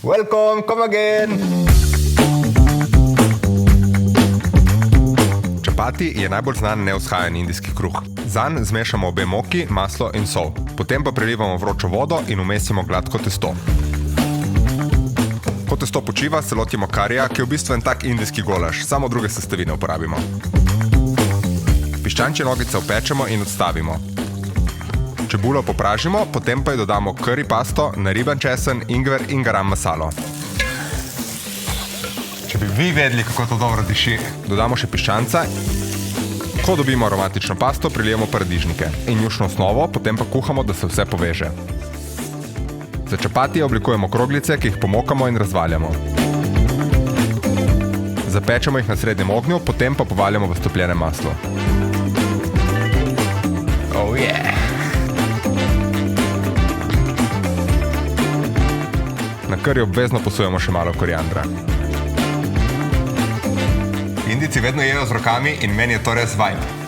Welcome, come again! Čapati je najbolj znan neuzhajan indijski kruh. Zanj zmešamo obe moki, maslo in sol. Potem pa prelivamo vročo vodo in umesimo gladko testo. Ko testo počiva, se lotimo karija, ki je v bistvu en tak indijski golaž, samo druge sestavine uporabimo. Piščančje nogice opečemo in odstavimo. Čebulo popražimo, potem pa ji dodamo kari pasto, nariban česen, ingver in garam masalo. Če bi vi vedeli, kako to dobro diši. Dodamo še piščanca. Ko dobimo aromatično pasto, prilijemo paradižnike in jušno osnovo, potem pa kuhamo, da se vse poveže. Za čapatije oblikujemo kroglice, ki jih pomokamo in razvaljamo. Zapečemo jih na srednjem ognju, potem pa povaljamo v stopljene maslo. Oh yeah! Na kari obvezno posujemo še malo koriandra. Indijci vedno jejo z rokami in meni je to res vibe.